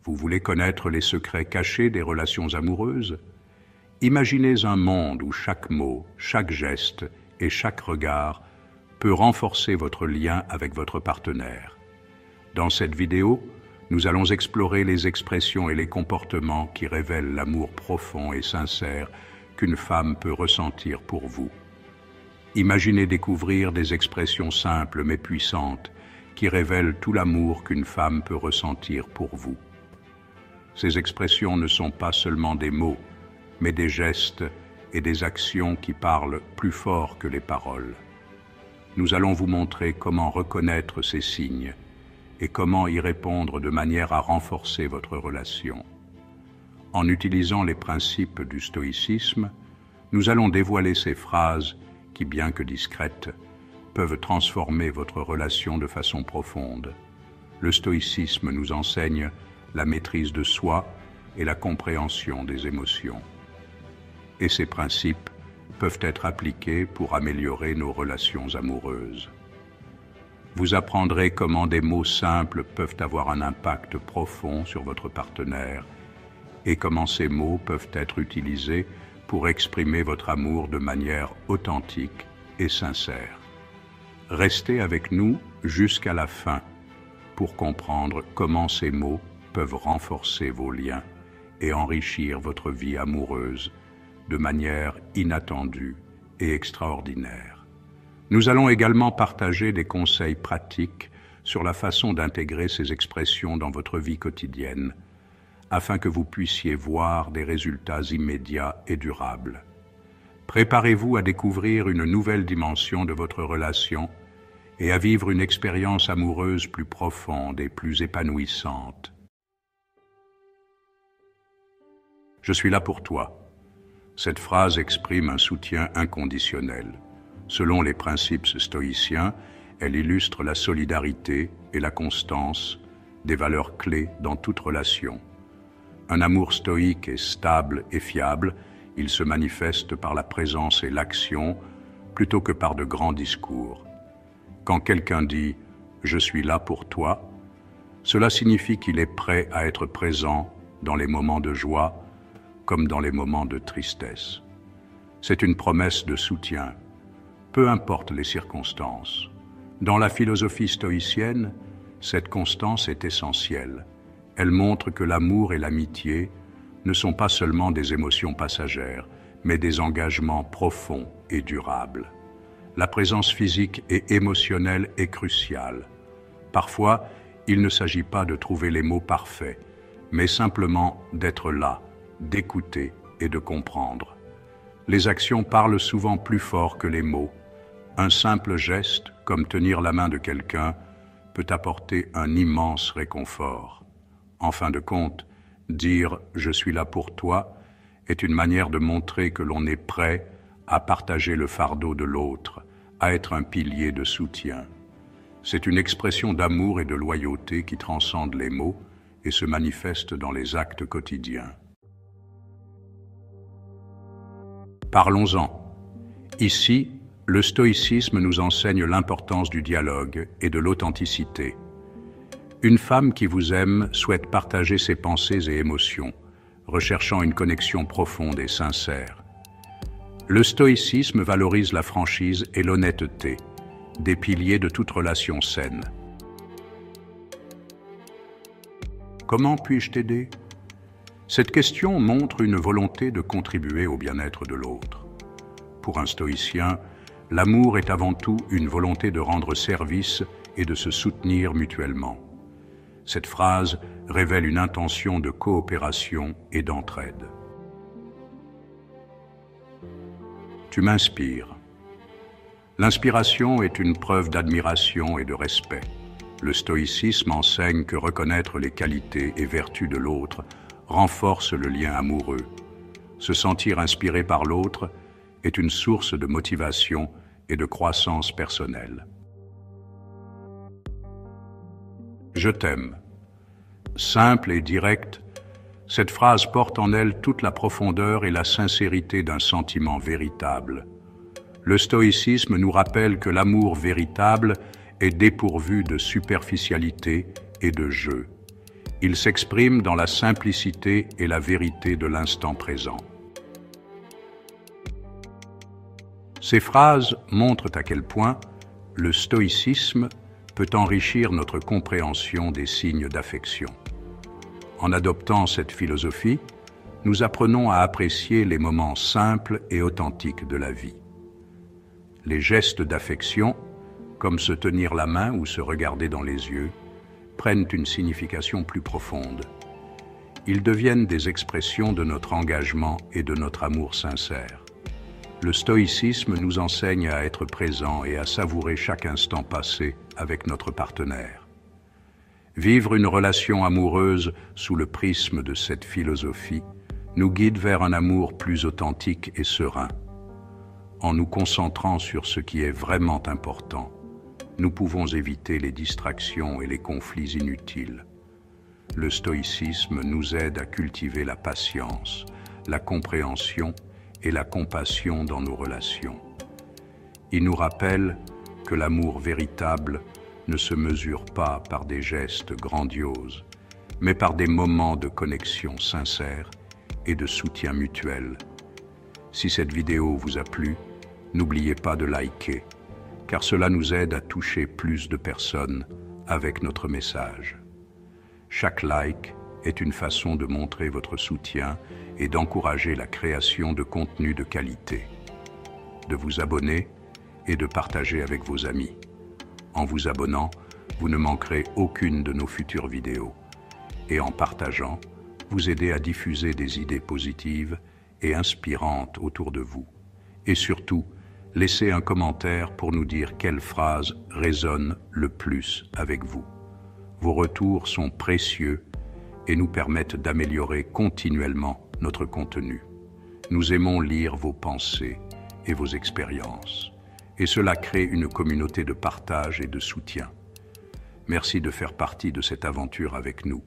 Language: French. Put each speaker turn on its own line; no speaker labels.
Vous voulez connaître les secrets cachés des relations amoureuses? Imaginez un monde où chaque mot, chaque geste et chaque regard peut renforcer votre lien avec votre partenaire. Dans cette vidéo, nous allons explorer les expressions et les comportements qui révèlent l'amour profond et sincère qu'une femme peut ressentir pour vous. Imaginez découvrir des expressions simples mais puissantes qui révèlent tout l'amour qu'une femme peut ressentir pour vous. Ces expressions ne sont pas seulement des mots, mais des gestes et des actions qui parlent plus fort que les paroles. Nous allons vous montrer comment reconnaître ces signes et comment y répondre de manière à renforcer votre relation. En utilisant les principes du stoïcisme, nous allons dévoiler ces phrases qui, bien que discrètes, peuvent transformer votre relation de façon profonde. Le stoïcisme nous enseigne la maîtrise de soi et la compréhension des émotions. Et ces principes peuvent être appliqués pour améliorer nos relations amoureuses. Vous apprendrez comment des mots simples peuvent avoir un impact profond sur votre partenaire et comment ces mots peuvent être utilisés pour exprimer votre amour de manière authentique et sincère. Restez avec nous jusqu'à la fin pour comprendre comment ces mots peuvent renforcer vos liens et enrichir votre vie amoureuse de manière inattendue et extraordinaire. Nous allons également partager des conseils pratiques sur la façon d'intégrer ces expressions dans votre vie quotidienne, afin que vous puissiez voir des résultats immédiats et durables. Préparez-vous à découvrir une nouvelle dimension de votre relation et à vivre une expérience amoureuse plus profonde et plus épanouissante. Je suis là pour toi. Cette phrase exprime un soutien inconditionnel. Selon les principes stoïciens, elle illustre la solidarité et la constance, des valeurs clés dans toute relation. Un amour stoïque est stable et fiable, il se manifeste par la présence et l'action plutôt que par de grands discours. Quand quelqu'un dit « je suis là pour toi », cela signifie qu'il est prêt à être présent dans les moments de joie comme dans les moments de tristesse. C'est une promesse de soutien, peu importe les circonstances. Dans la philosophie stoïcienne, cette constance est essentielle. Elle montre que l'amour et l'amitié ne sont pas seulement des émotions passagères, mais des engagements profonds et durables. La présence physique et émotionnelle est cruciale. Parfois, il ne s'agit pas de trouver les mots parfaits, mais simplement d'être là, d'écouter et de comprendre. Les actions parlent souvent plus fort que les mots. Un simple geste, comme tenir la main de quelqu'un, peut apporter un immense réconfort. En fin de compte, dire « je suis là pour toi » est une manière de montrer que l'on est prêt à partager le fardeau de l'autre, à être un pilier de soutien. C'est une expression d'amour et de loyauté qui transcende les mots et se manifeste dans les actes quotidiens. Parlons-en. Ici, le stoïcisme nous enseigne l'importance du dialogue et de l'authenticité. Une femme qui vous aime souhaite partager ses pensées et émotions, recherchant une connexion profonde et sincère. Le stoïcisme valorise la franchise et l'honnêteté, des piliers de toute relation saine. Comment puis-je t'aider? Cette question montre une volonté de contribuer au bien-être de l'autre. Pour un stoïcien, l'amour est avant tout une volonté de rendre service et de se soutenir mutuellement. Cette phrase révèle une intention de coopération et d'entraide. Tu m'inspires. L'inspiration est une preuve d'admiration et de respect. Le stoïcisme enseigne que reconnaître les qualités et vertus de l'autre renforce le lien amoureux. Se sentir inspiré par l'autre est une source de motivation et de croissance personnelle. Je t'aime. Simple et directe, cette phrase porte en elle toute la profondeur et la sincérité d'un sentiment véritable. Le stoïcisme nous rappelle que l'amour véritable est dépourvu de superficialité et de jeu. Il s'exprime dans la simplicité et la vérité de l'instant présent. Ces phrases montrent à quel point le stoïcisme peut enrichir notre compréhension des signes d'affection. En adoptant cette philosophie, nous apprenons à apprécier les moments simples et authentiques de la vie. Les gestes d'affection, comme se tenir la main ou se regarder dans les yeux, prennent une signification plus profonde. Ils deviennent des expressions de notre engagement et de notre amour sincère. Le stoïcisme nous enseigne à être présent et à savourer chaque instant passé avec notre partenaire. Vivre une relation amoureuse sous le prisme de cette philosophie nous guide vers un amour plus authentique et serein. En nous concentrant sur ce qui est vraiment important, nous pouvons éviter les distractions et les conflits inutiles. Le stoïcisme nous aide à cultiver la patience, la compréhension et la compassion dans nos relations. Il nous rappelle que l'amour véritable ne se mesure pas par des gestes grandioses, mais par des moments de connexion sincère et de soutien mutuel. Si cette vidéo vous a plu, n'oubliez pas de liker, car cela nous aide à toucher plus de personnes avec notre message. Chaque like est une façon de montrer votre soutien et d'encourager la création de contenus de qualité, de vous abonner et de partager avec vos amis. En vous abonnant, vous ne manquerez aucune de nos futures vidéos. Et en partageant, vous aidez à diffuser des idées positives et inspirantes autour de vous. Et surtout, laissez un commentaire pour nous dire quelle phrase résonne le plus avec vous. Vos retours sont précieux et nous permettent d'améliorer continuellement notre contenu. Nous aimons lire vos pensées et vos expériences, et cela crée une communauté de partage et de soutien. Merci de faire partie de cette aventure avec nous.